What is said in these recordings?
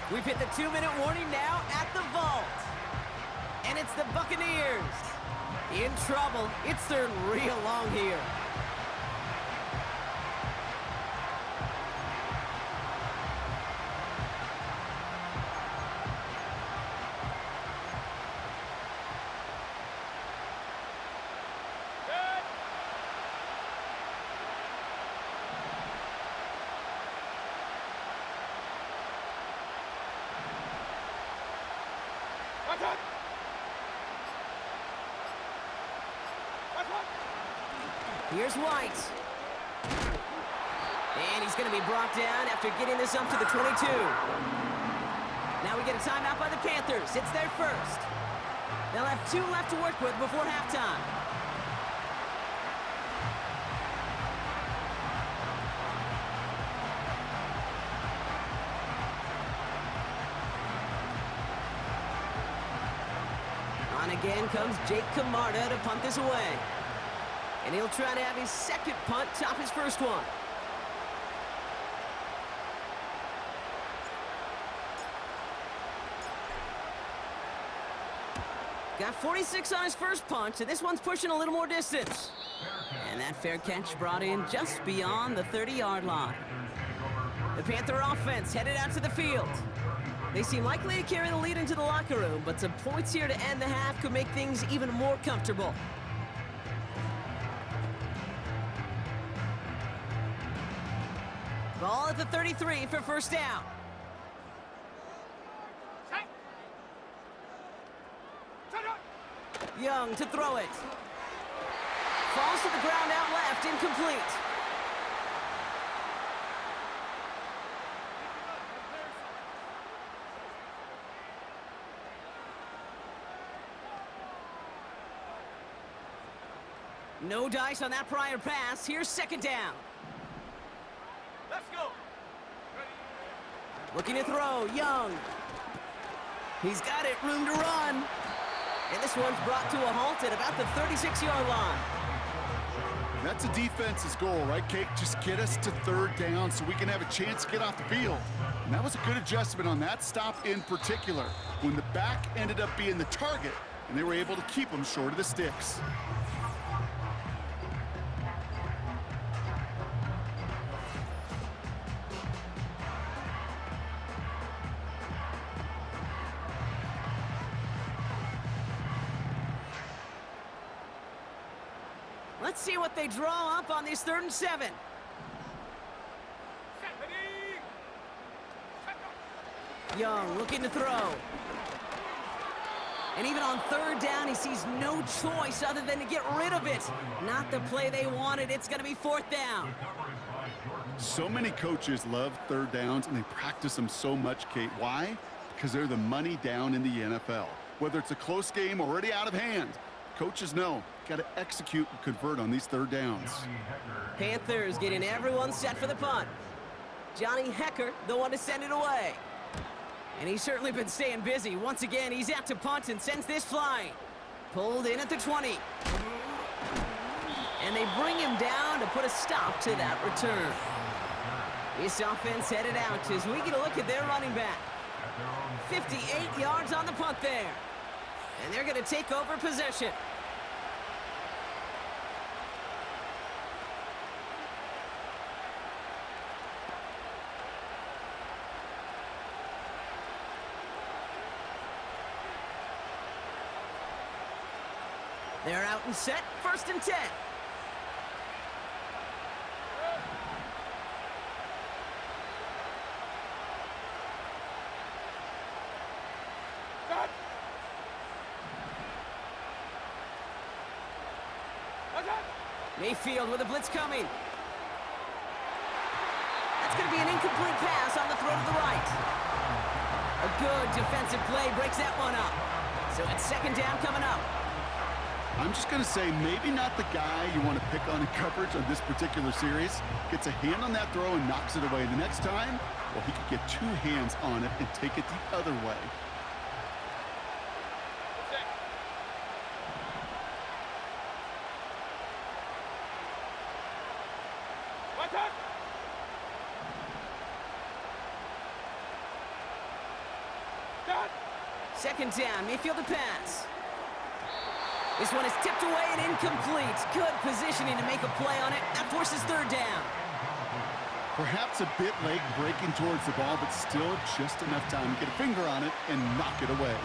We've hit the 2-minute warning now at the vault. And it's the Buccaneers. In trouble. It's third real long here. Here's White. And he's going to be brought down after getting this up to the 22. Now we get a timeout by the Panthers. It's their first. They'll have 2 left to work with before halftime. On again comes Jake Camarda to punt this away. And he'll try to have his second punt top his first one. Got 46 on his first punt, and this one's pushing a little more distance. And that fair catch brought in just beyond the 30-yard line. The Panther offense headed out to the field. They seem likely to carry the lead into the locker room, but some points here to end the half could make things even more comfortable. Ball at the 33 for first down. Young to throw it. Falls to the ground out left, incomplete. No dice on that prior pass. Here's second down. Let's go. Looking to throw, Young. He's got it, room to run. And this one's brought to a halt at about the 36-yard line. That's a defense's goal, right, Kate? Just get us to third down so we can have a chance to get off the field. And that was a good adjustment on that stop in particular, when the back ended up being the target, and they were able to keep him short of the sticks. Let's see what they draw up on this 3rd and 7. Young looking to throw. And even on 3rd down, he sees no choice other than to get rid of it. Not the play they wanted. It's going to be 4th down. So many coaches love 3rd downs, and they practice them so much, Kate. Why? Because they're the money down in the NFL. Whether it's a close game already out of hand, coaches know, got to execute and convert on these 3rd downs. Panthers getting everyone set for the punt. Johnny Hecker, the one to send it away. And he's certainly been staying busy. Once again, he's out to punt and sends this flying. Pulled in at the 20. And they bring him down to put a stop to that return. This offense headed out as we get a look at their running back. 58 yards on the punt there. And they're going to take over possession. They're out and set, 1st and 10. Mayfield with a blitz coming. That's going to be an incomplete pass on the throw to the right. A good defensive play breaks that one up. So it's 2nd down coming up. I'm just going to say maybe not the guy you want to pick on in coverage on this particular series. Gets a hand on that throw and knocks it away. The next time, well, he could get 2 hands on it and take it the other way. Second down, Mayfield to pass. This one is tipped away and incomplete. Good positioning to make a play on it. That forces third down. Perhaps a bit late breaking towards the ball, but still just enough time to get a finger on it and knock it away.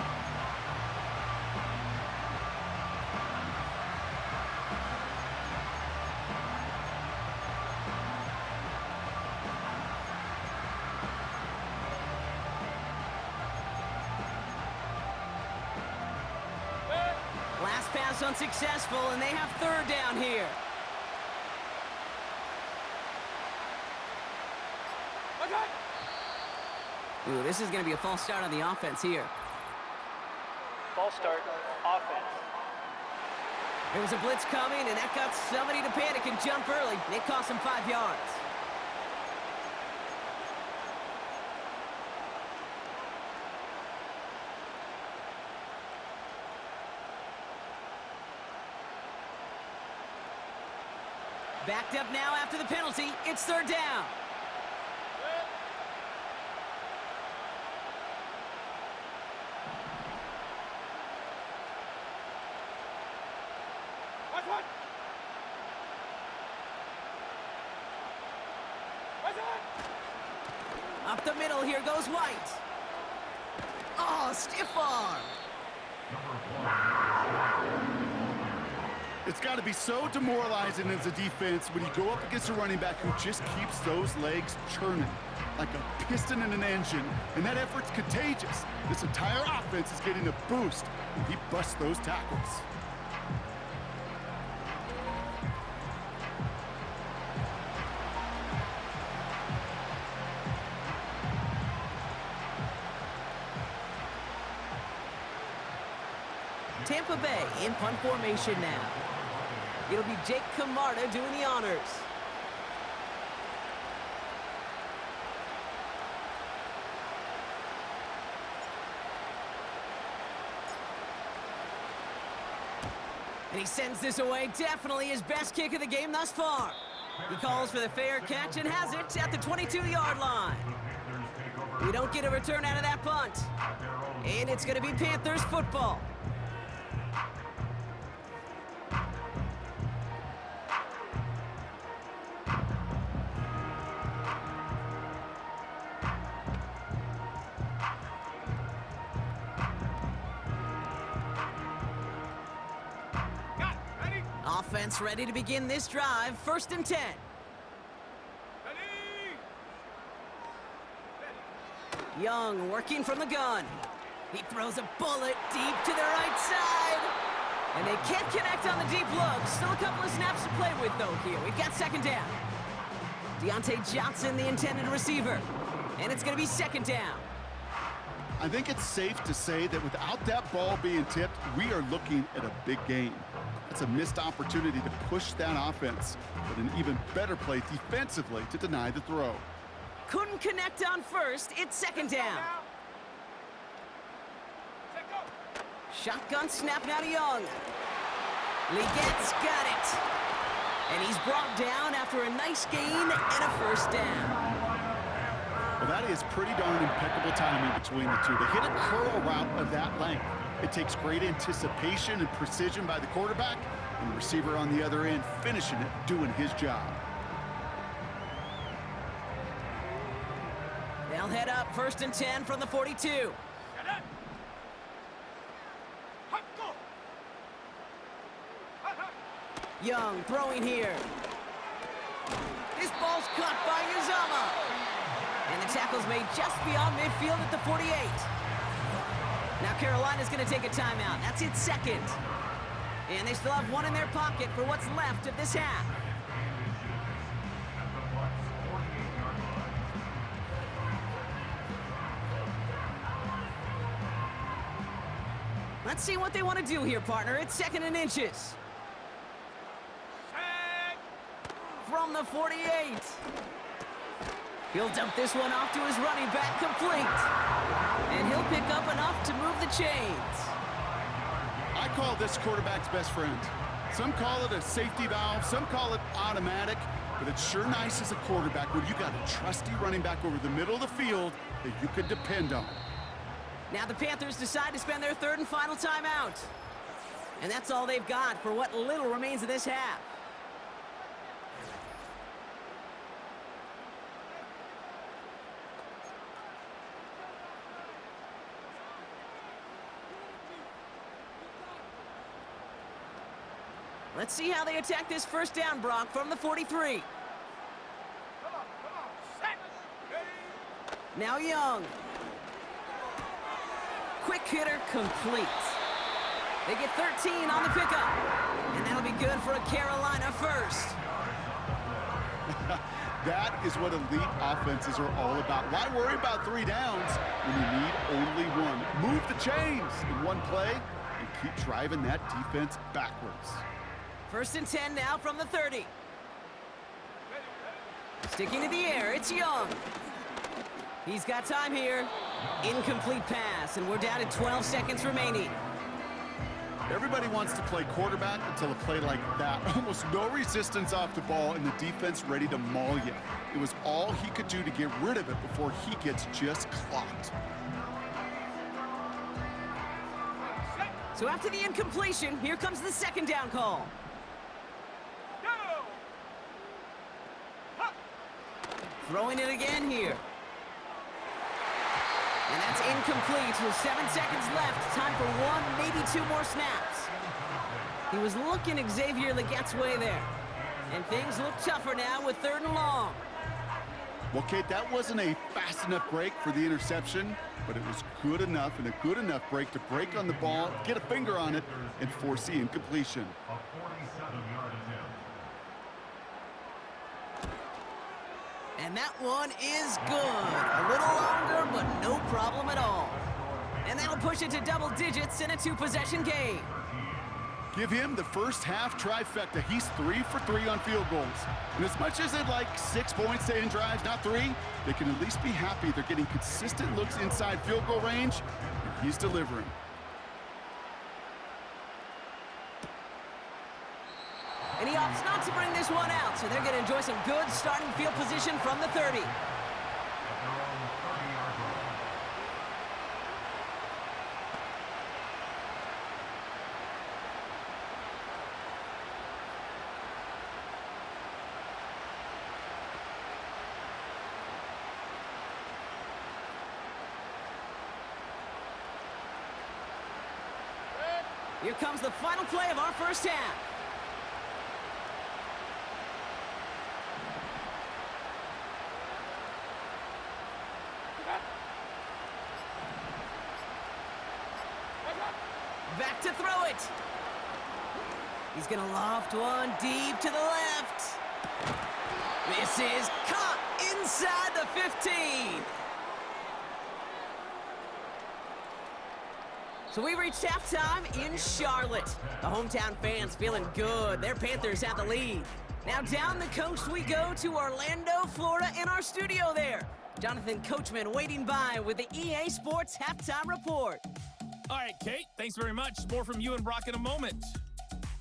Last pass unsuccessful, and they have third down here. Ooh, this is going to be a false start on the offense here. False start, offense. There was a blitz coming, and that got somebody to panic and jump early. It cost him 5 yards. Backed up now after the penalty. It's third down. Up the middle, here goes White. Oh, stiff arm. It's got to be so demoralizing as a defense when you go up against a running back who just keeps those legs churning like a piston in an engine, and that effort's contagious. This entire offense is getting a boost when he busts those tackles. Tampa Bay in punt formation now. It'll be Jake Camarda doing the honors. And he sends this away. Definitely his best kick of the game thus far. He calls for the fair catch and has it at the 22-yard line. We don't get a return out of that punt. And it's going to be Panthers football. Offense ready to begin this drive. 1st and 10. Young working from the gun. He throws a bullet deep to the right side. And they can't connect on the deep look. Still a couple of snaps to play with, though, here. We've got 2nd down. Deontay Johnson, the intended receiver. And it's going to be 2nd down. I think it's safe to say that without that ball being tipped, we are looking at a big game. It's a missed opportunity to push that offense, but an even better play defensively to deny the throw. Couldn't connect on 1st. It's 2nd down. Shotgun snap now to Young. Legette's got it. And he's brought down after a nice gain and a 1st down. Well, that is pretty darn impeccable timing between the two. To hit a curl route of that length, it takes great anticipation and precision by the quarterback, and the receiver on the other end finishing it, doing his job. They'll head up 1st and 10 from the 42. Young throwing here. This ball's caught by Uzama. And the tackle's made just beyond midfield at the 48. Now Carolina's going to take a timeout. That's its 2nd. And they still have one in their pocket for what's left of this half. Let's see what they want to do here, partner. It's 2nd and inches. From the 48. He'll dump this one off to his running back, complete. And he'll pick up enough to move the chains. I call this quarterback's best friend. Some call it a safety valve, some call it automatic, but it's sure nice as a quarterback when you got a trusty running back over the middle of the field that you can depend on. Now the Panthers decide to spend their third and final timeout. And that's all they've got for what little remains of this half. Let's see how they attack this first down, Brock, from the 43. Now Young. Quick hitter complete. They get 13 on the pickup. And that'll be good for a Carolina first. That is what elite offenses are all about. Why worry about 3 downs when you need only one? Move the chains in one play and keep driving that defense backwards. First and 10 now from the 30. Sticking to the air, it's Young. He's got time here. Incomplete pass, and we're down to 12 seconds remaining. Everybody wants to play quarterback until a play like that. Almost no resistance off the ball and the defense ready to maul you. It was all he could do to get rid of it before he gets just clocked. So after the incompletion, here comes the second down call. Throwing it again here. And that's incomplete with 7 seconds left. Time for 1, maybe 2 more snaps. He was looking Xavier Legette's way there. And things look tougher now with 3rd and long. Well, Kate, that wasn't a fast enough break for the interception, but it was good enough and a good enough break to break on the ball, get a finger on it, and force the incompletion. And that one is good. A little longer, but no problem at all. And that'll push it to double digits in a 2-possession game. Give him the first half trifecta. He's 3 for 3 on field goals. And as much as they'd like 6 points to end drives, not 3, they can at least be happy they're getting consistent looks inside field goal range, and he's delivering. And he opts not to bring this one out, so they're going to enjoy some good starting field position from the 30. Here comes the final play of our first half. Back to throw it. He's going to loft one deep to the left. This is caught inside the 15. So we reached halftime in Charlotte. The hometown fans feeling good. Their Panthers have the lead. Now down the coast we go to Orlando, Florida, in our studio there. Jonathan Coachman waiting by with the EA Sports Halftime Report. All right, Kate, thanks very much. More from you and Brock in a moment.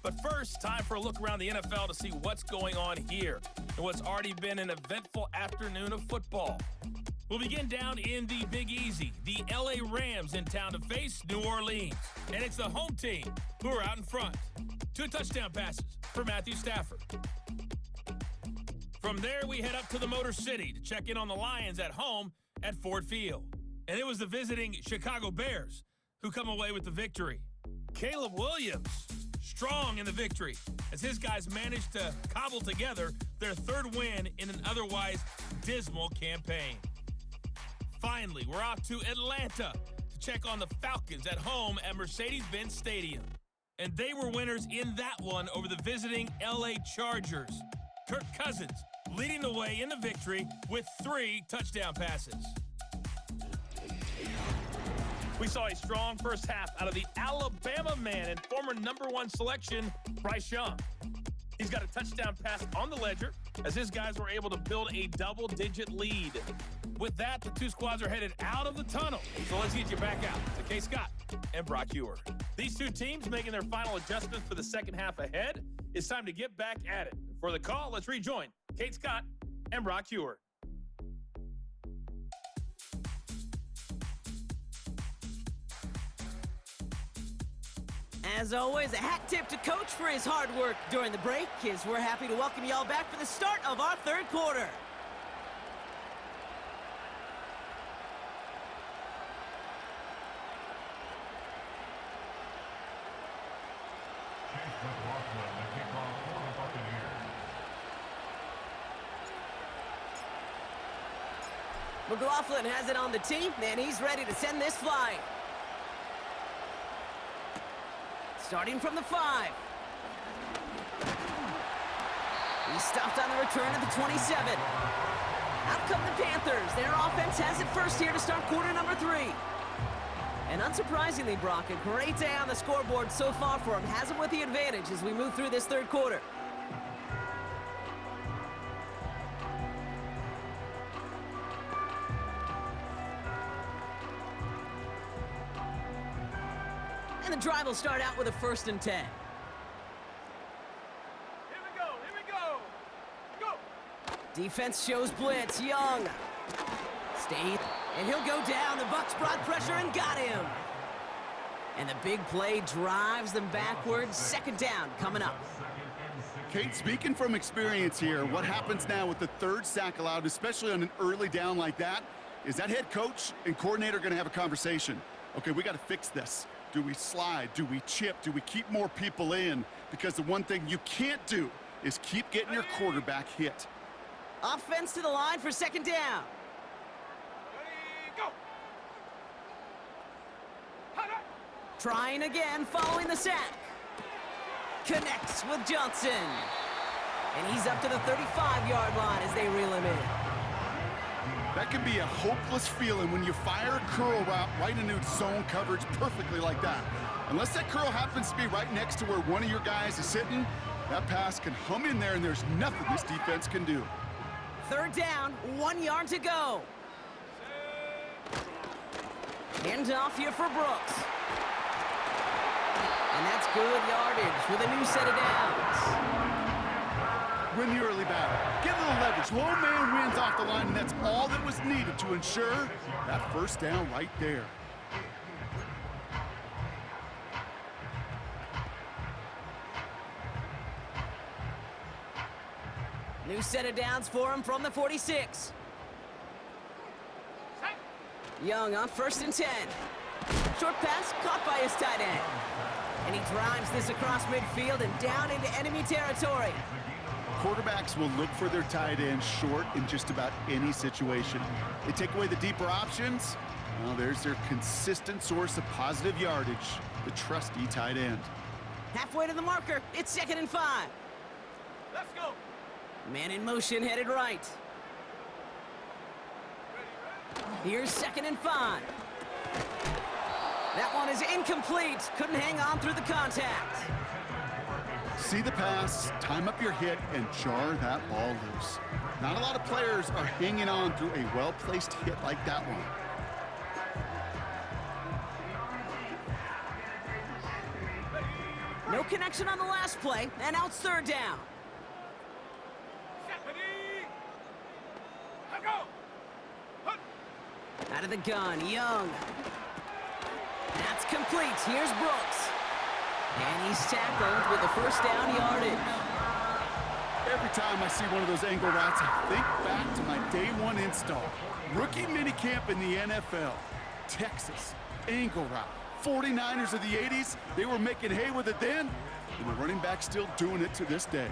But first, time for a look around the NFL to see what's going on here and what's already been an eventful afternoon of football. We'll begin down in the Big Easy. The LA Rams in town to face New Orleans. And it's the home team who are out in front. 2 touchdown passes for Matthew Stafford. From there, we head up to the Motor City to check in on the Lions at home at Ford Field. And it was the visiting Chicago Bears who come away with the victory. Caleb Williams, strong in the victory, as his guys managed to cobble together their 3rd win in an otherwise dismal campaign. Finally, we're off to Atlanta to check on the Falcons at home at Mercedes-Benz Stadium. And they were winners in that one over the visiting LA Chargers. Kirk Cousins leading the way in the victory with 3 touchdown passes. We saw a strong first half out of the Alabama man and former #1 selection, Bryce Young. He's got a touchdown pass on the ledger as his guys were able to build a double-digit lead. With that, the 2 squads are headed out of the tunnel. So let's get you back out to Kay Scott and Brock Ewer. These 2 teams making their final adjustments for the second half ahead. It's time to get back at it. For the call, let's rejoin Kate Scott and Brock Ewer. As always, a hat tip to Coach for his hard work during the break, as we're happy to welcome y'all back for the start of our third quarter. McLaughlin has it on the tee, and he's ready to send this flying. Starting from the 5. He's stopped on the return at the 27. Out come the Panthers. Their offense has it first here to start quarter number 3. And unsurprisingly, Brock, a great day on the scoreboard so far for him. Has him with the advantage as we move through this third quarter. And the drive will start out with a 1st and 10. Here we go, here we go. Go! Defense shows blitz. Young. Stayed. And he'll go down. The Bucs brought pressure and got him. And the big play drives them backwards. 2nd down coming up. Kate, speaking from experience here, what happens now with the 3rd sack allowed, especially on an early down like that, is that head coach and coordinator going to have a conversation. Okay, we got to fix this. Do we slide? Do we chip? Do we keep more people in? Because the one thing you can't do is keep getting your quarterback hit. Offense to the line for 2nd down. Ready, go! Trying again following the sack. Connects with Johnson. And he's up to the 35-yard line as they reel him in. That can be a hopeless feeling when you fire a curl route right into zone coverage perfectly like that. Unless that curl happens to be right next to where one of your guys is sitting, that pass can hum in there and there's nothing this defense can do. 3rd down, 1 yard to go. Hand off here for Brooks. And that's good yardage with a new set of downs. Win the early battle. Get a little leverage. Low man wins off the line, and that's all that was needed to ensure that 1st down right there. New set of downs for him from the 46. Young on 1st and 10. Short pass caught by his tight end. And he drives this across midfield and down into enemy territory. Quarterbacks will look for their tight end short in just about any situation. They take away the deeper options. Well, there's their consistent source of positive yardage, the trusty tight end. Halfway to the marker. It's 2nd and 5. Let's go! Man in motion headed right. Here's 2nd and 5. That one is incomplete. Couldn't hang on through the contact. See the pass, time up your hit, and jar that ball loose. Not a lot of players are hanging on through a well-placed hit like that one. No connection on the last play, and now it's 3rd down. Out of the gun, Young. That's complete. Here's Brooks. And he's tackled with the 1st down yardage. Every time I see one of those angle routes, I think back to my day 1 install. Rookie minicamp in the NFL. Texas, angle route. 49ers of the 80s, they were making hay with it then, and the running back's still doing it to this day.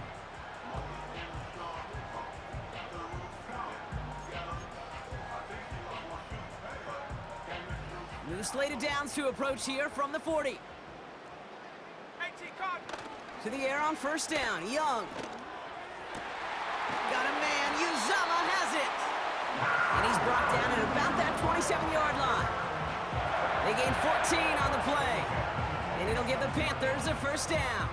New slate of downs to approach here from the 40. To the air on 1st down. Young. Got a man. Uzama has it. And he's brought down at about that 27-yard line. They gain 14 on the play. And it'll give the Panthers a 1st down.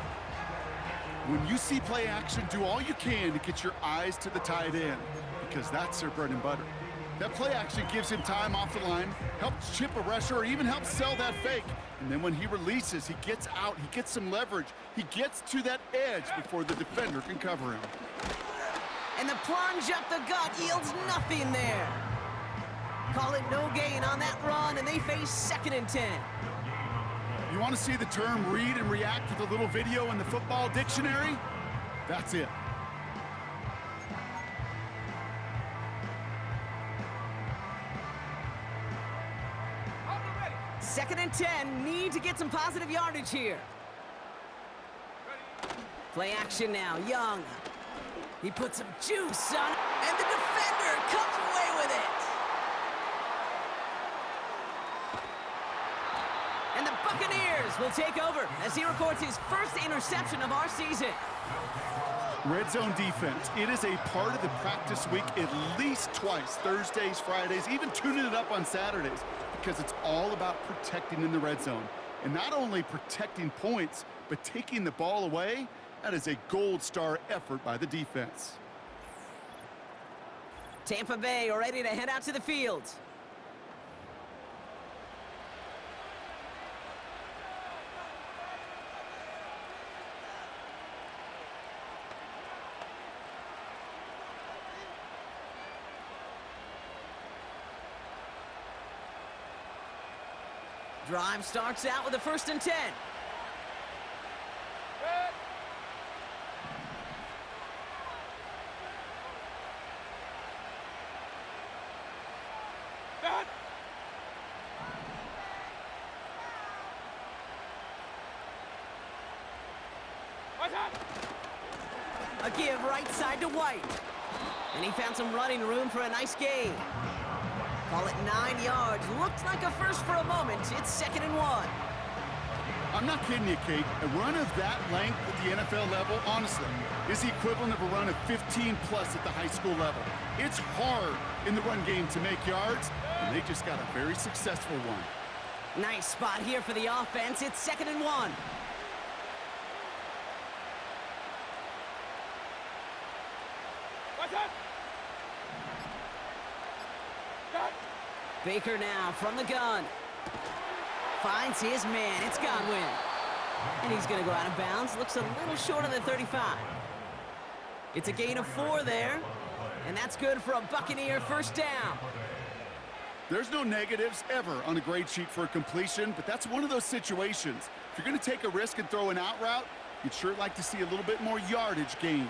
When you see play action, do all you can to get your eyes to the tight end, because that's their bread and butter. That play action gives him time off the line, helps chip a rusher, or even helps sell that fake. And then when he releases, he gets out, he gets some leverage. He gets to that edge before the defender can cover him. And the plunge up the gut yields nothing there. Call it no gain on that run, and they face 2nd and 10. You want to see the term read and react with a little video in the football dictionary? That's it. Hold it ready. 2nd and 10. Need to get some positive yardage here. Ready. Play action now. Young. He puts some juice on it, and the defender comes away with it. And the Buccaneers will take over as he records his first interception of our season. Red zone defense. It is a part of the practice week at least twice, Thursdays, Fridays, even tuning it up on Saturdays, because it's all about protecting in the red zone. And not only protecting points, but taking the ball away. That is a gold star effort by the defense. Tampa Bay are ready to head out to the field. Drive starts out with a 1st and 10. Good. Done. What's up? A give right side to White. And he found some running room for a nice gain. Call it 9 yards. Looked like a first for a moment. It's 2nd and 1. I'm not kidding you, Kate. A run of that length at the NFL level, honestly, is the equivalent of a run of 15-plus at the high school level. It's hard in the run game to make yards, and they just got a very successful one. Nice spot here for the offense. It's 2nd and 1. What's up? Done. Baker now from the gun. Finds his man. It's Godwin. And he's going to go out of bounds. Looks a little short of the 35. It's a gain of 4 there. And that's good for a Buccaneer first down. There's no negatives ever on a grade sheet for a completion, but that's one of those situations. If you're going to take a risk and throw an out route, you'd sure like to see a little bit more yardage gained.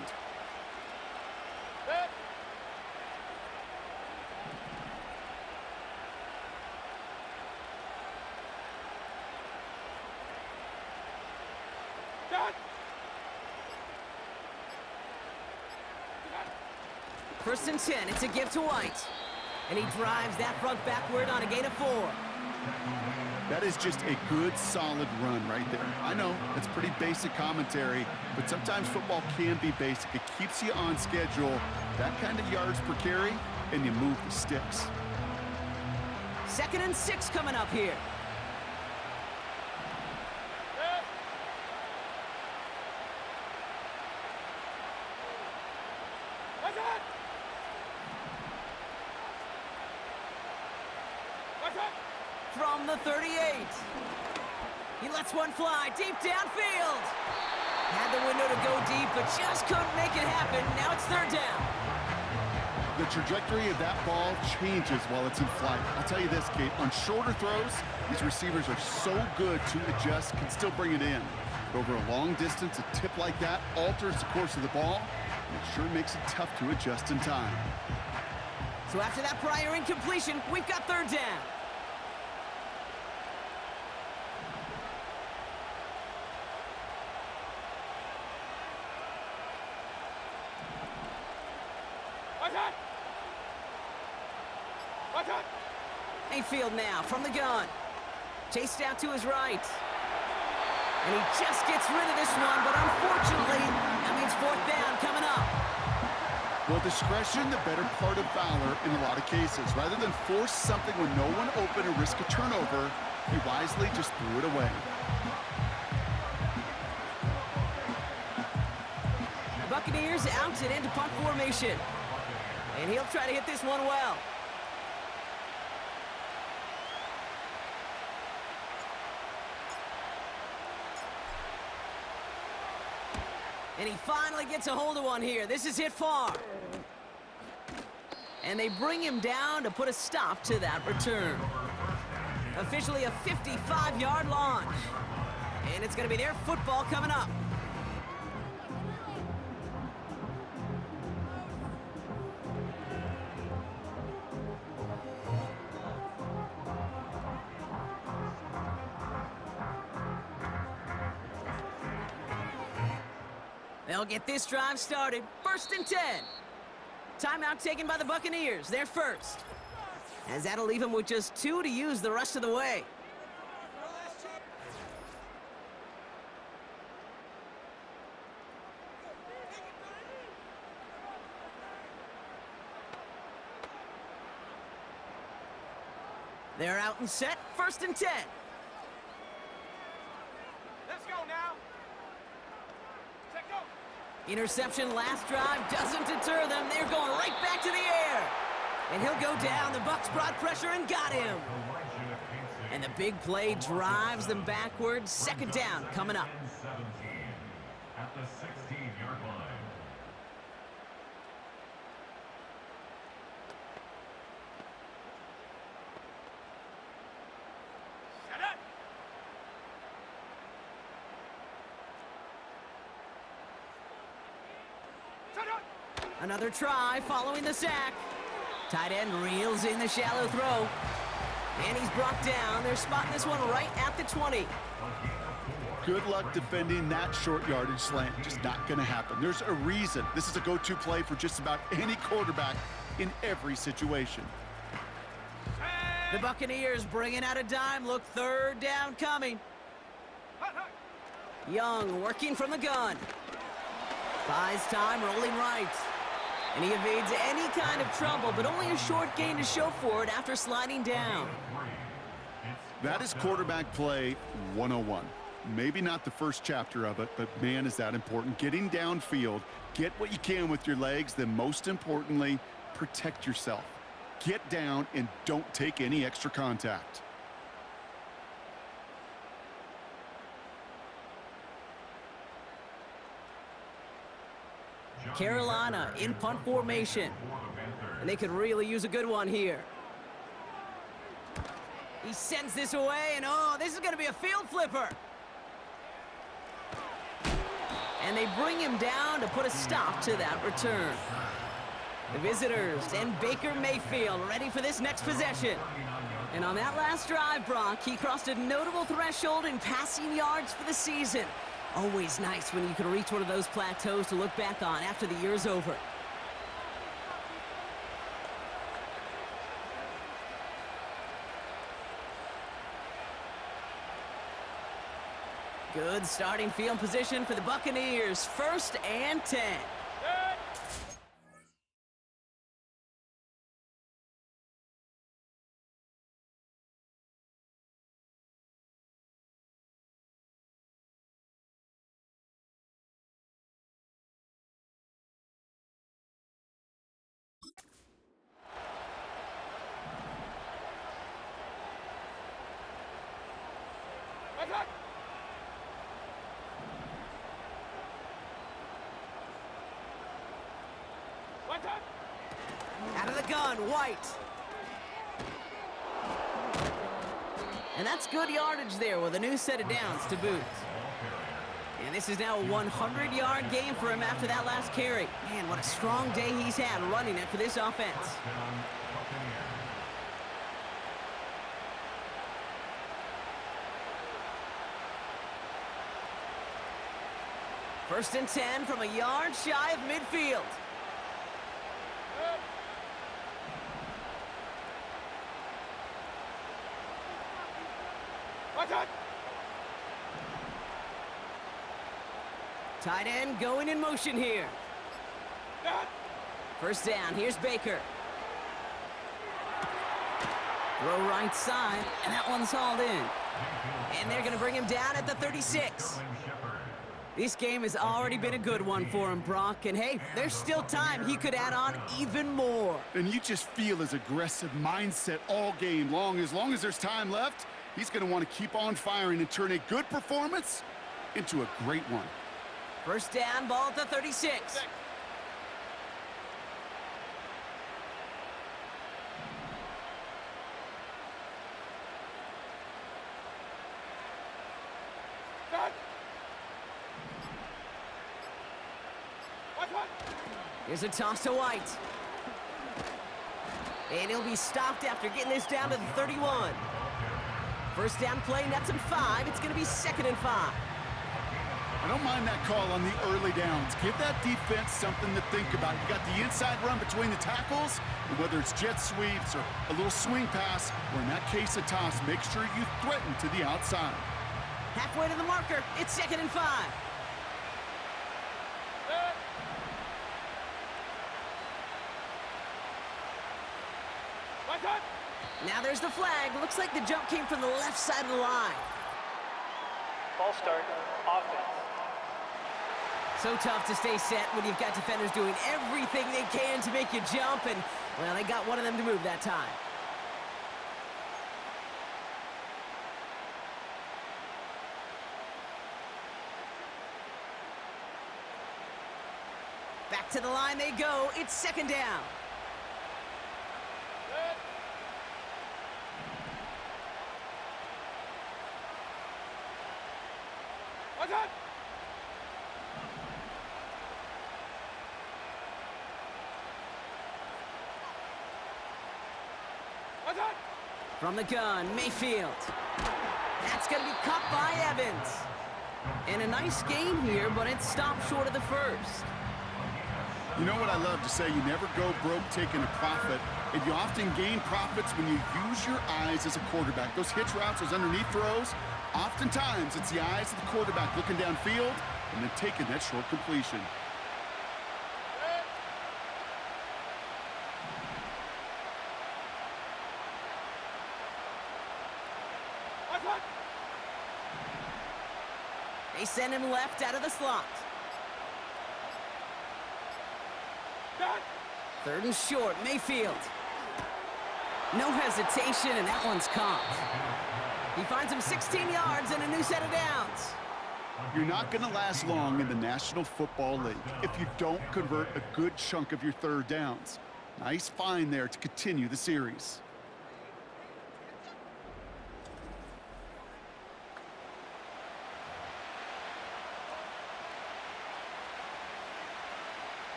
Good. Done. 1st and 10. It's a give to White. And he drives that front backward on a gain of 4. That is just a good, solid run right there. I know, it's pretty basic commentary, but sometimes football can be basic. It keeps you on schedule, that kind of yards per carry, and you move the sticks. 2nd and 6 coming up here. Good. What's up? What's up? From the 38. He lets one fly deep downfield. Had the window to go deep, but just couldn't make it happen. Now it's 3rd down. The trajectory of that ball changes while it's in flight. I'll tell you this, Kate, on shorter throws, these receivers are so good to adjust, can still bring it in. But over a long distance, a tip like that alters the course of the ball, and it sure makes it tough to adjust in time. So after that prior incompletion, we've got 3rd down. What's up? What's up? Mayfield now from the gun. Chased out to his right. And he just gets rid of this one, but unfortunately, that means 4th down coming up. Well, discretion, the better part of valor in a lot of cases. Rather than force something when no one open and risk a turnover, he wisely just threw it away. The Buccaneers out and into punt formation. And he'll try to hit this one well. And he finally gets a hold of one here. This is hit far. And they bring him down to put a stop to that return. Officially a 55-yard launch. And it's going to be their football coming up. They'll get this drive started. 1st and 10. Timeout taken by the Buccaneers. They're first. As that'll leave them with just 2 to use the rest of the way. They're out and set. 1st and 10. Let's go now. Set go. Interception last drive doesn't deter them. They're going right back to the air. And he'll go down. The Bucs brought pressure and got him. And the big play drives them backwards. 2nd down coming up. 17 at the 16-yard line. Set up. Set up. Another try following the sack. Tight end reels in the shallow throw. And he's brought down. They're spotting this one right at the 20. Good luck defending that short yardage slant. Just not going to happen. There's a reason. This is a go-to play for just about any quarterback in every situation. The Buccaneers bringing out a dime. Look, 3rd down coming. Hut, hut. Young working from the gun. Buys time, rolling right. And he evades any kind of trouble, but only a short gain to show for it after sliding down. That is quarterback play 101. Maybe not the first chapter of it, but man, is that important. Getting downfield, get what you can with your legs, then most importantly, protect yourself. Get down and don't take any extra contact. Carolina in punt formation. And they could really use a good one here. He sends this away, and oh, this is going to be a field flipper. And they bring him down to put a stop to that return. The visitors and Baker Mayfield ready for this next possession. And on that last drive, Brock, he crossed a notable threshold in passing yards for the season. Always nice when you can reach one of those plateaus to look back on after the year's over. Good starting field position for the Buccaneers. 1st and 10. Set. Hut, hut. Hut, hut. Out of the gun, White. And that's good yardage there with a new set of downs to boot. And this is now a 100-yard game for him after that last carry. Man, what a strong day he's had running it for this offense. First and 10 from a yard shy of midfield. Hut, hut. Tight end going in motion here. Set. First down, here's Baker. Throw right side, and that one's hauled in. And they're going to bring him down at the 36. This game has already been a good one for him, Brock. And hey, there's still time he could add on even more. And you just feel his aggressive mindset all game long. As long as there's time left, he's going to want to keep on firing and turn a good performance into a great one. First down, ball at the 36. Set. Here's a toss to White. And he'll be stopped after getting this down to the 31. First down play, nets him 5. It's going to be 2nd and 5. I don't mind that call on the early downs. Give that defense something to think about. You got the inside run between the tackles, and whether it's jet sweeps or a little swing pass, or in that case a toss, make sure you threaten to the outside. Halfway to the marker, it's 2nd and 5. Now there's the flag. Looks like the jump came from the left side of the line. Ball start, offense. So tough to stay set when you've got defenders doing everything they can to make you jump, and, well, they got one of them to move that time. Back to the line they go. It's 2nd down. From the gun, Mayfield. That's going to be caught by Evans. And a nice game here, but it stopped short of the first. You know what I love to say? You never go broke taking a profit, and you often gain profits when you use your eyes as a quarterback. Those hitch routes, those underneath throws, oftentimes it's the eyes of the quarterback looking downfield and then taking that short completion. They send him left out of the slot. 3rd and short, Mayfield. No hesitation, and that one's caught. He finds him 16 yards and a new set of downs. You're not going to last long in the National Football League if you don't convert a good chunk of your 3rd downs. Nice find there to continue the series.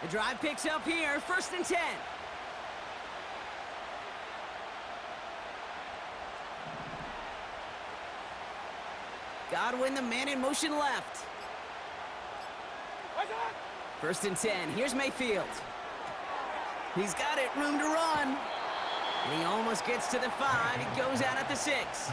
The drive picks up here, 1st and 10. Godwin, the man in motion left. 1st and 10. Here's Mayfield. He's got it, room to run. And he almost gets to the 5. He goes out at the 6.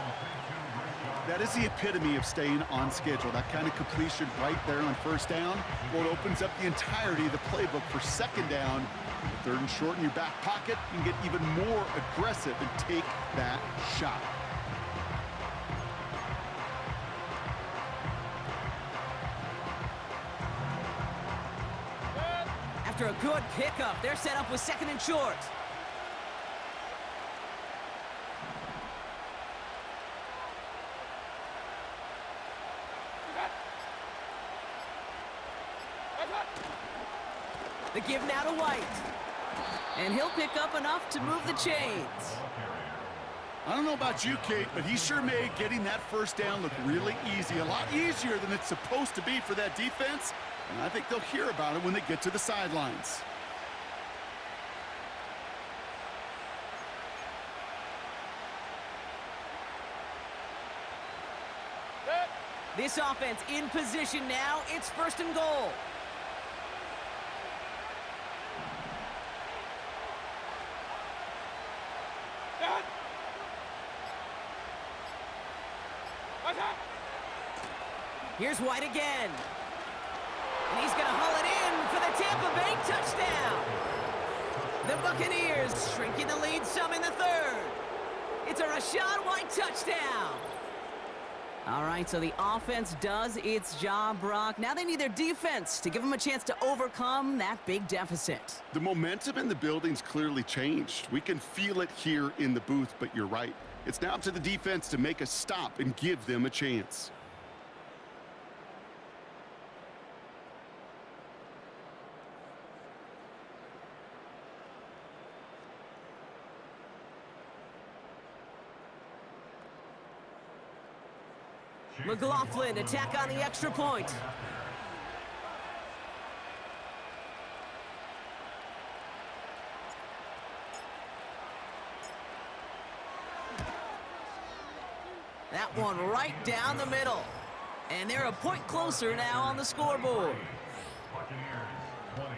That is the epitome of staying on schedule. That kind of completion right there on 1st down. Well, it opens up the entirety of the playbook for 2nd down. 3rd and short in your back pocket, you can get even more aggressive and take that shot. After a good pickup, they're set up with 2nd and short. The give now to White. And he'll pick up enough to move the chains. I don't know about you, Kate, but he sure made getting that 1st down look really easy. A lot easier than it's supposed to be for that defense. And I think they'll hear about it when they get to the sidelines. This offense in position now. It's 1st and goal. Here's White again. And he's going to haul it in for the Tampa Bay touchdown. The Buccaneers shrinking the lead some in the 3rd. It's a Rachaad White touchdown. All right, so the offense does its job, Brock. Now they need their defense to give them a chance to overcome that big deficit. The momentum in the building's clearly changed. We can feel it here in the booth, but you're right. It's now up to the defense to make a stop and give them a chance. McLaughlin attack on the extra point. That one right down the middle. And they're a point closer now on the scoreboard. Buccaneers 20.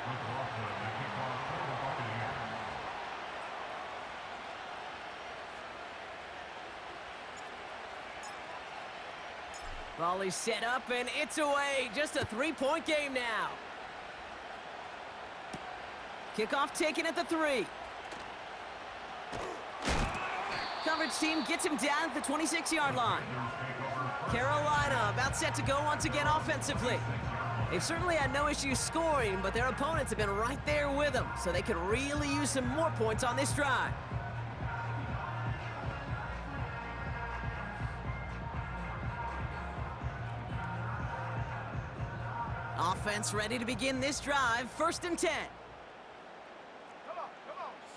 McLaughlin, the kickoff for the Buccaneers. Volley set up, and it's away. Just a three-point game now. Kickoff taken at the 3. Coverage team gets him down at the 26-yard line. Carolina about set to go once again offensively. They've certainly had no issues scoring, but their opponents have been right there with them, so they could really use some more points on this drive. Offense ready to begin this drive, 1st and 10. Come on.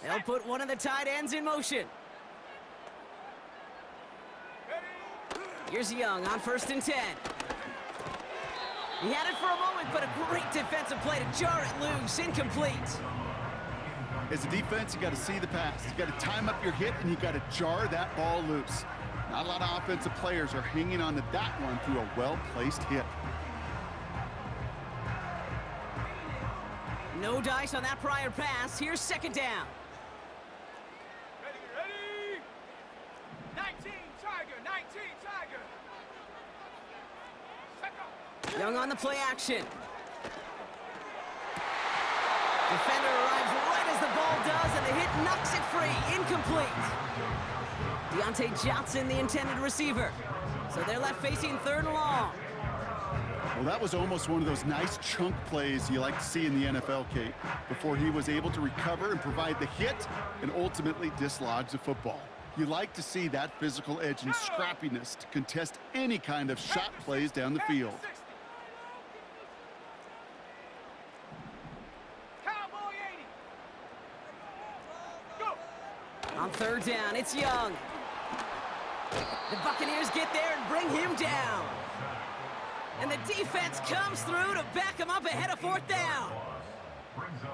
They'll put one of the tight ends in motion. Ready? Here's Young on 1st and 10. He had it for a moment, but a great defensive play to jar it loose, incomplete. As a defense, you got to see the pass. You got to time up your hit, and you got to jar that ball loose. Not a lot of offensive players are hanging on to that one through a well-placed hit. No dice on that prior pass. Here's 2nd down. Ready? 19 Tiger. Second. Young on the play action. Defender arrives right as the ball does, and the hit knocks it free. Incomplete. Deontay Johnson, the intended receiver. So they're left facing 3rd and long. Well, that was almost one of those nice chunk plays you like to see in the NFL, Kate, before he was able to recover and provide the hit and ultimately dislodge the football. You like to see that physical edge and scrappiness to contest any kind of shot plays down the field. Cowboy 80. Go. On 3rd down, it's Young. The Buccaneers get there and bring him down. And the defense comes through to back him up ahead of 4th down.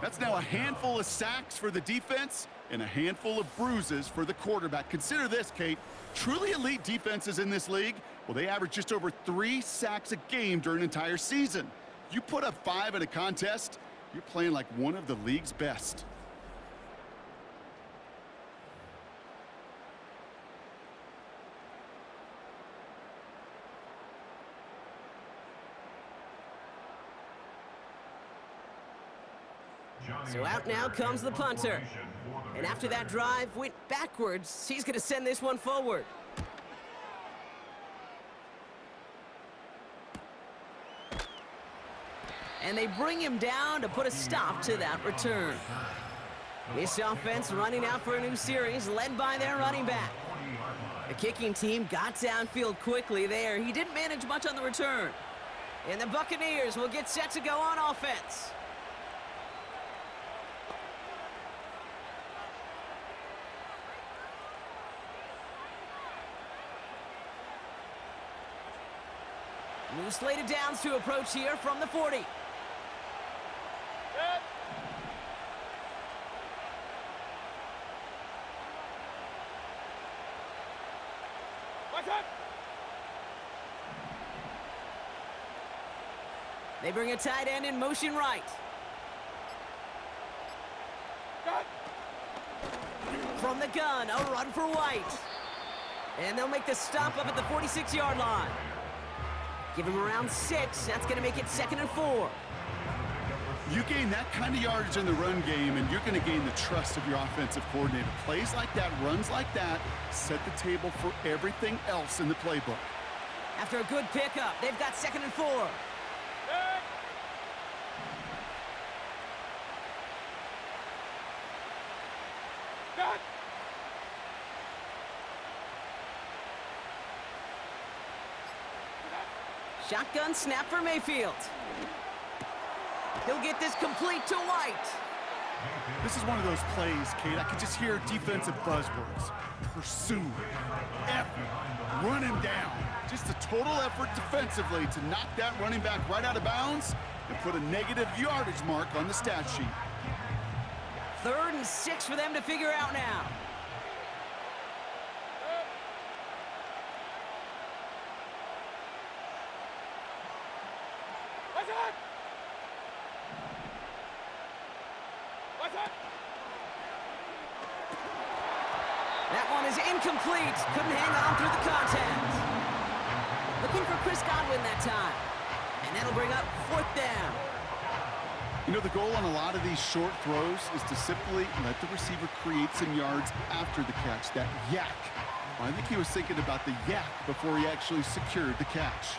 That's now a handful of sacks for the defense, and a handful of bruises for the quarterback. Consider this, Kate. Truly elite defenses in this league, well, they average just over 3 sacks a game during an entire season. You put up 5 in a contest, you're playing like one of the league's best. So out now comes the punter. And after that drive went backwards, he's going to send this one forward. And they bring him down to put a stop to that return. This offense running out for a new series, led by their running back. The kicking team got downfield quickly there. He didn't manage much on the return. And the Buccaneers will get set to go on offense. New slated downs to approach here from the 40. Set. Watch out. They bring a tight end in motion right. Cut. From the gun, a run for White. And they'll make the stop up at the 46-yard line. Give him around 6. That's going to make it 2nd and 4. You gain that kind of yardage in the run game, and you're going to gain the trust of your offensive coordinator. Plays like that, runs like that, set the table for everything else in the playbook. After a good pickup, they've got 2nd and 4. Set. Cut. Shotgun snap for Mayfield. He'll get this complete to White. This is one of those plays, Kate, I could just hear defensive buzzwords. Pursue, effort, run him down. Just a total effort defensively to knock that running back right out of bounds and put a negative yardage mark on the stat sheet. 3rd and 6 for them to figure out now. Watch out. Watch out. That one is incomplete. Couldn't hang on through the contact. Looking for Chris Godwin that time. And that'll bring up 4th down. You know, the goal on a lot of these short throws is to simply let the receiver create some yards after the catch, that yak. Well, I think he was thinking about the yak before he actually secured the catch.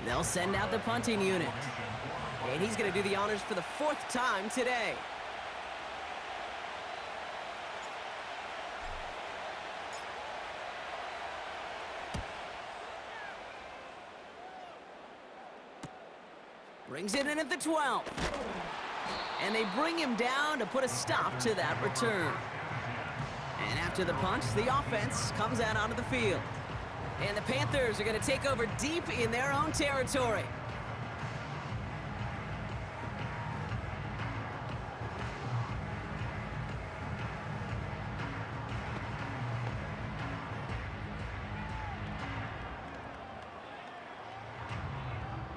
They'll send out the punting unit. And he's going to do the honors for the 4th time today. Brings it in at the 12. And they bring him down to put a stop to that return. And after the punch, the offense comes out onto the field. And the Panthers are going to take over deep in their own territory.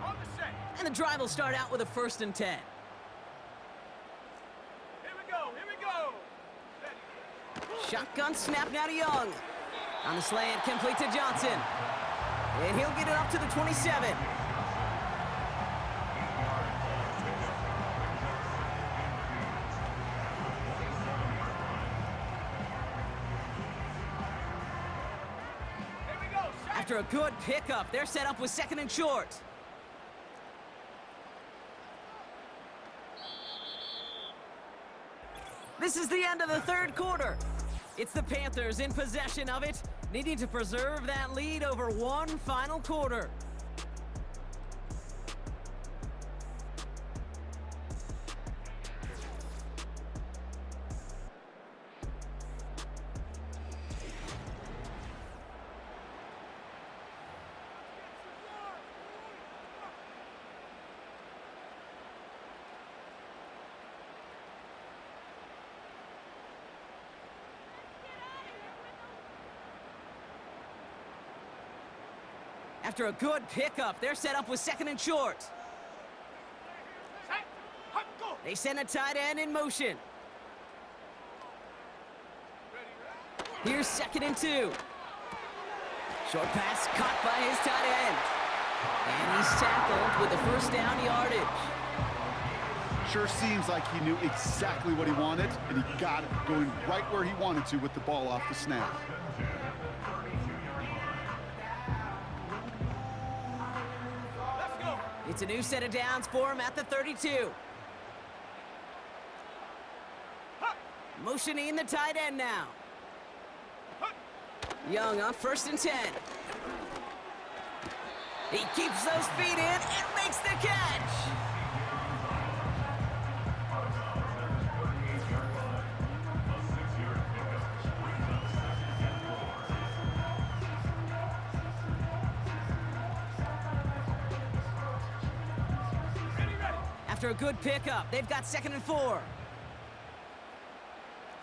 On the set. And the drive will start out with a 1st and 10. Here we go. Here we go. Ready. Shotgun snap now to Young. On the slant, complete to Johnson. And he'll get it up to the 27. Here we go. Set. After a good pickup, they're set up with 2nd and short. This is the end of the 3rd quarter. It's the Panthers in possession of it, needing to preserve that lead over one final quarter. After a good pickup, they're set up with second and short. Set. Hut, go. They send a tight end in motion. Here's second and 2. Short pass caught by his tight end. And he's tackled with the first down yardage. Sure seems like he knew exactly what he wanted, and he got it going right where he wanted to with the ball off the snap. Let's go. It's a new set of downs for him at the 32. Motioning the tight end now. Young on first and 10. He keeps those feet in and makes the catch. Ready, ready. After a good pickup, they've got second and 4.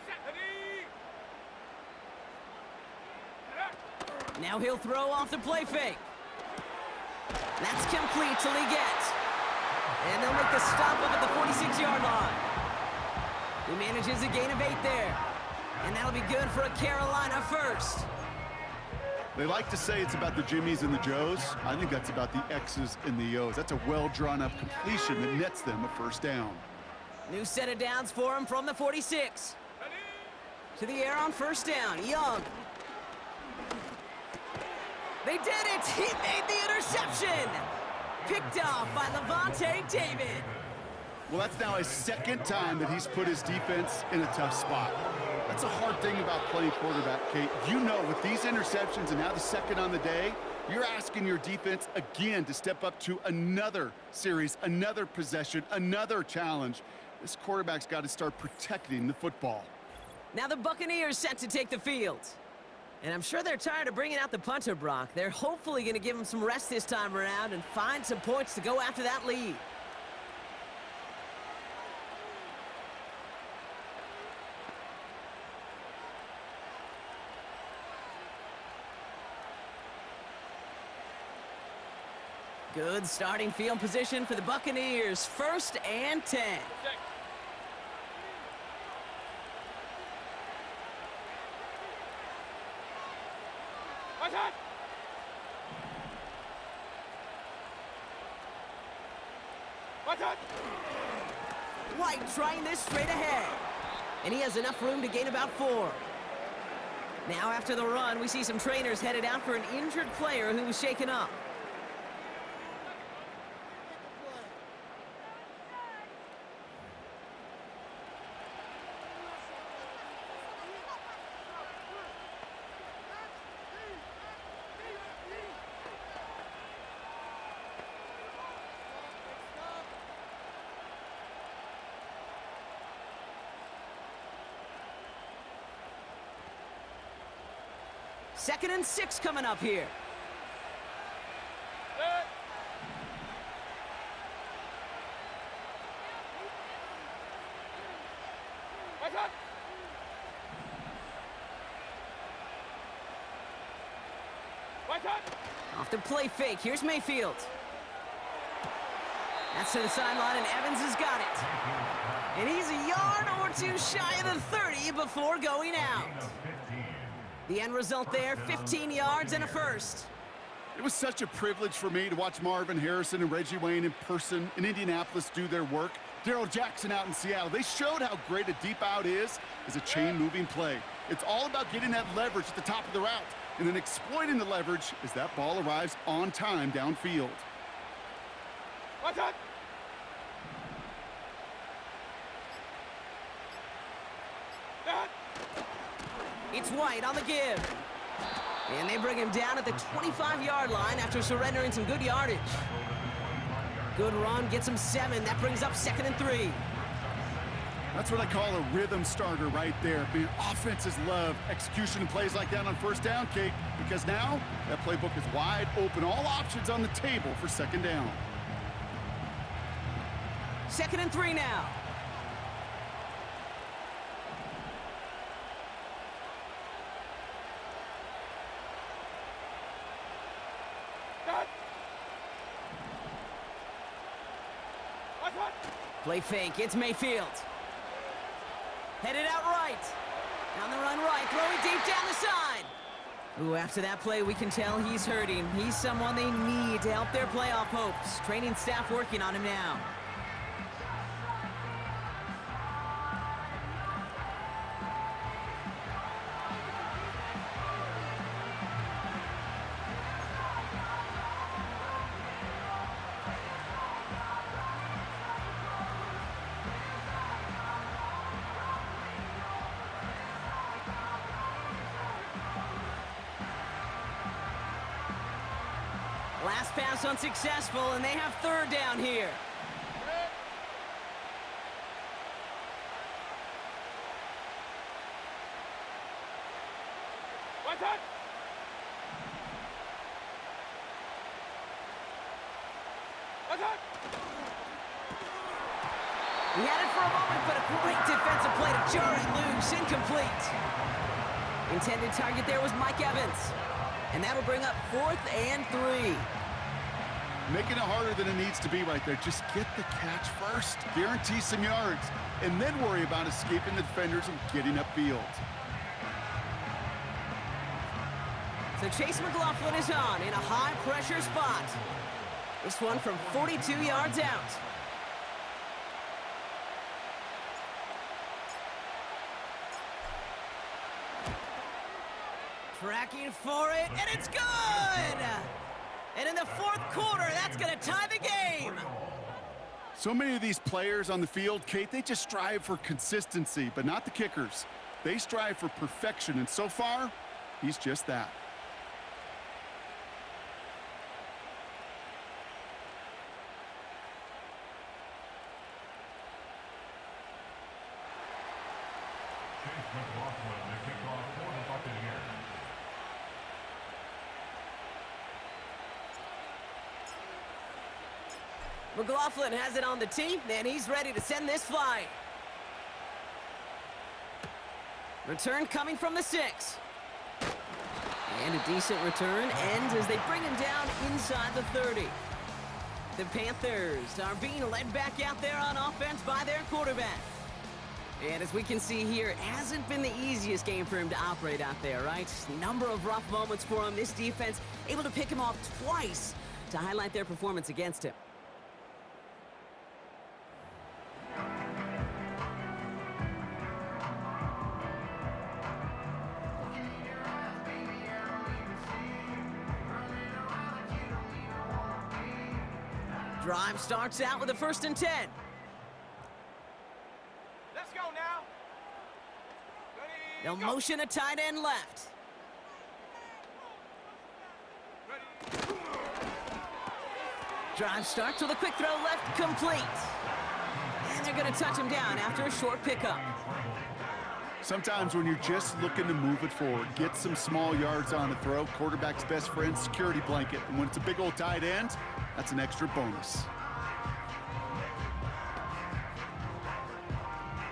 Set. Ready. Now he'll throw off the play fake. That's complete till he gets. And they'll make the stop up at the 46-yard line. He manages a gain of 8 there. And that'll be good for a Carolina first. They like to say it's about the Jimmies and the Joes. I think that's about the X's and the O's. That's a well-drawn-up completion that nets them a first down. New set of downs for him from the 46. Ready. To the air on first down, Young. They did it! He made the interception! Picked off by Levante David. Well, that's now his second time that he's put his defense in a tough spot. That's a hard thing about playing quarterback, Kate. You know, with these interceptions and now the second on the day, you're asking your defense again to step up to another series, another possession, another challenge. This quarterback's got to start protecting the football. Now the Buccaneers set to take the field. And I'm sure they're tired of bringing out the punter, Brock. They're hopefully going to give him some rest this time around and find some points to go after that lead. Good starting field position for the Buccaneers. First and 10. Check. Watch out. Watch out. White trying this straight ahead. And he has enough room to gain about 4. Now after the run, we see some trainers headed out for an injured player who was shaken up. Second and 6 coming up here. Set. Watch out. Watch out. Off the play fake, here's Mayfield. That's to the sideline, and Evans has got it. And he's a yard or two shy of the 30 before going out. The end result there, 15 yards and a first. It was such a privilege for me to watch Marvin Harrison and Reggie Wayne in person in Indianapolis do their work. Darrell Jackson out in Seattle. They showed how great a deep out is as a chain-moving play. It's all about getting that leverage at the top of the route and then exploiting the leverage as that ball arrives on time downfield. Watch out. Set. It's White on the give. And they bring him down at the 25-yard line after surrendering some good yardage. Good run, gets him 7. That brings up second and 3. That's what I call a rhythm starter right there. Man, offenses love execution and plays like that on first down, Kate, because now that playbook is wide open. All options on the table for second down. Second and 3 now. Set. Play fake, it's Mayfield. Headed out right. On the run right, throwing deep down the side. Ooh, after that play, we can tell he's hurting. He's someone they need to help their playoff hopes. Training staff working on him now. Last pass unsuccessful, and they have third down here. What's that? What's that? He had it for a moment, but a great defensive play to jar it loose. Incomplete. Intended target there was Mike Evans. And that'll bring up 4th and 3. Making it harder than it needs to be right there. Just get the catch first. Guarantee some yards. And then worry about escaping the defenders and getting upfield. So Chase McLaughlin is on in a high-pressure spot. This one from 42 yards out. Tracking for it, and it's good! And in the 4th quarter, that's going to tie the game. So many of these players on the field, Kate, they just strive for consistency, but not the kickers. They strive for perfection, and so far, he's just that. Chase McLaughlin, the kickoff for the Buccaneers. McLaughlin has it on the tee, and he's ready to send this flying. Return coming from the 6. And a decent return ends as they bring him down inside the 30. The Panthers are being led back out there on offense by their quarterback. And as we can see here, it hasn't been the easiest game for him to operate out there, right? Number of rough moments for him. This defense able to pick him off twice to highlight their performance against him. Drive starts out with a 1st and 10. Let's go now. Ready, They'll go. motion a tight end left. Ready. Drive starts with a quick throw left, complete. And they're going to touch him down after a short pickup. Sometimes when you're just looking to move it forward, get some small yards on the throw, quarterback's best friend, security blanket. And when it's a big old tight end, that's an extra bonus.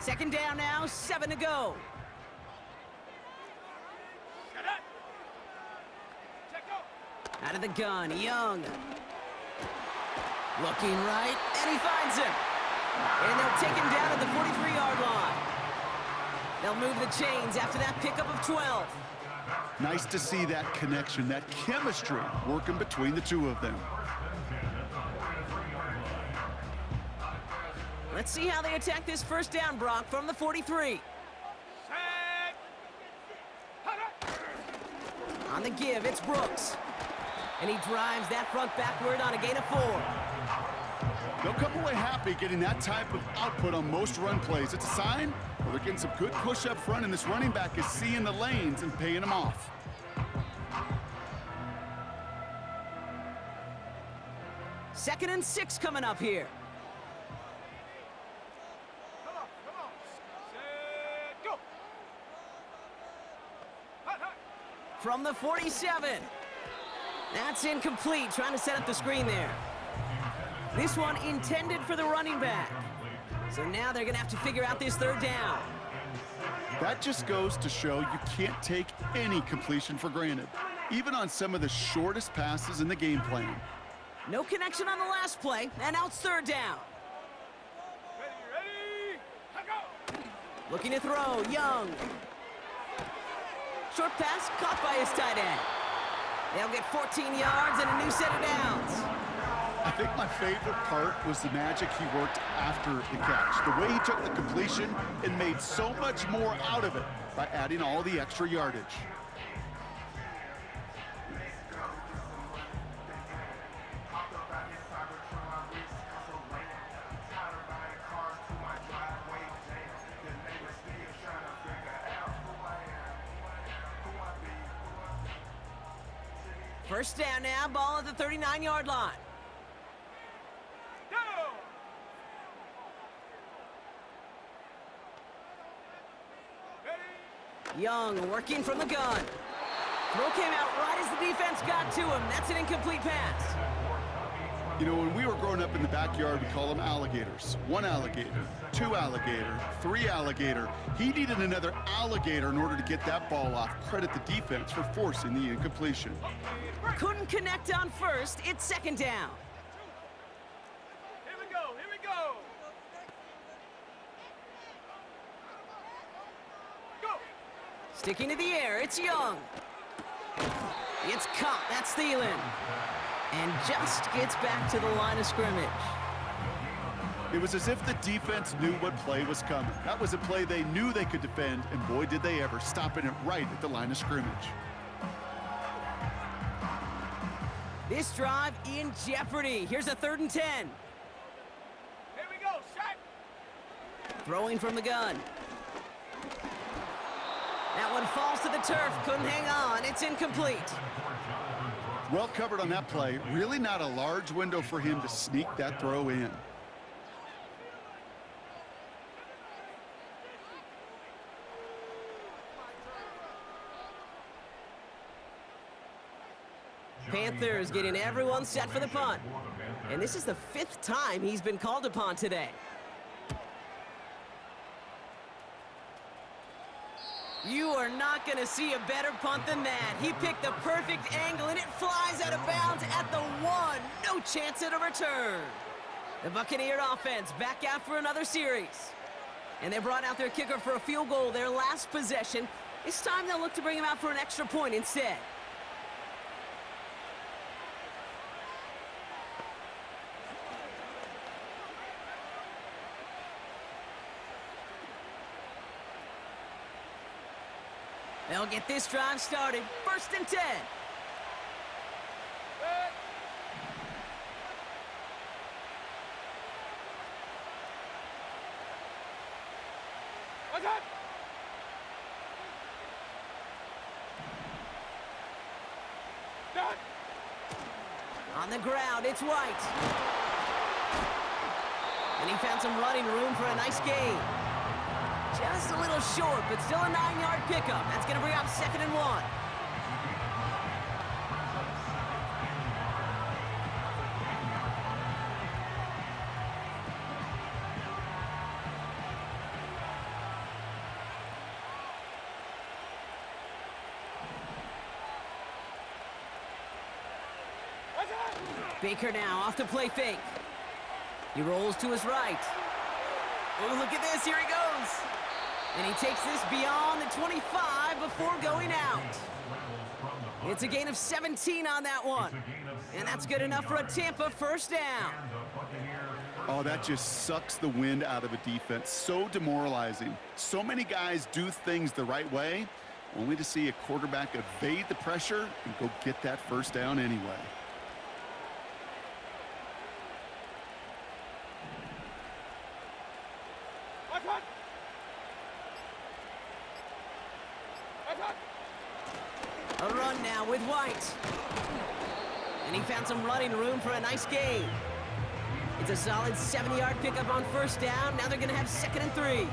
2nd down now, 7 to go. Get it. Check go. Out of the gun, Young. Looking right, and he finds him. And they'll take him down at the 43-yard line. They'll move the chains after that pickup of 12. Nice to see that connection, that chemistry working between the two of them. Let's see how they attack this 1st down, Brock, from the 43. Set. On the give, it's Brooks. And he drives that front backward on a gain of 4. They'll come away happy getting that type of output on most run plays. It's a sign well, they're getting some good push up front, and this running back is seeing the lanes and paying them off. Second and 6 coming up here. Come on, come on. Set, go. Hut, hut. From the 47. That's incomplete, trying to set up the screen there. This one intended for the running back. So now they're going to have to figure out this 3rd down. That just goes to show you can't take any completion for granted, even on some of the shortest passes in the game plan. No connection on the last play, and now it's 3rd down. Ready. Looking to throw, Young. Short pass caught by his tight end. They'll get 14 yards and a new set of downs. I think my favorite part was the magic he worked after the catch. The way he took the completion and made so much more out of it by adding all the extra yardage. First down now, ball at the 39-yard line. Go! Ready? Young working from the gun. Throw came out right as the defense got to him. That's an incomplete pass. You know, when we were growing up in the backyard, we call them alligators. 1 alligator, 2 alligator, 3 alligator. He needed another alligator in order to get that ball off. Credit the defense for forcing the incompletion. Couldn't connect on first. It's second down. Here we go, here we go! Go! Sticking to the air, it's Young. It's caught, that's Thielen. And just gets back to the line of scrimmage. It was as if the defense knew what play was coming. That was a play they knew they could defend, and boy, did they ever, stopping it right at the line of scrimmage. This drive in jeopardy. Here's a 3rd and 10. Here we go, shot! Throwing from the gun. That one falls to the turf. Couldn't hang on. It's incomplete. Well covered on that play. Really not a large window for him to sneak that throw in. Panthers getting everyone set for the punt. And this is the 5th time he's been called upon today. You are not going to see a better punt than that. He picked the perfect angle, and it flies out of bounds at the 1. No chance at a return. The Buccaneer offense back out for another series. And they brought out their kicker for a field goal their last possession. This time they'll look to bring him out for an extra point instead. They'll get this drive started. 1st and 10. Set! What's that? Done! On the ground, it's White. And he found some running room for a nice gain. Just a little short, but still a 9-yard pickup. That's going to bring up 2nd and 1. What's that? Baker now off to play fake. He rolls to his right. Oh, look at this. Here he goes. And he takes this beyond the 25 before going out. It's a gain of 17 on that one. And that's good enough for a Tampa first down. Oh, that just sucks the wind out of a defense. So demoralizing. So many guys do things the right way, only to see a quarterback evade the pressure and go get that first down anyway. What's that? A run now with White. And he found some running room for a nice gain. It's a solid 70-yard pickup on first down. Now they're going to have 2nd and 3.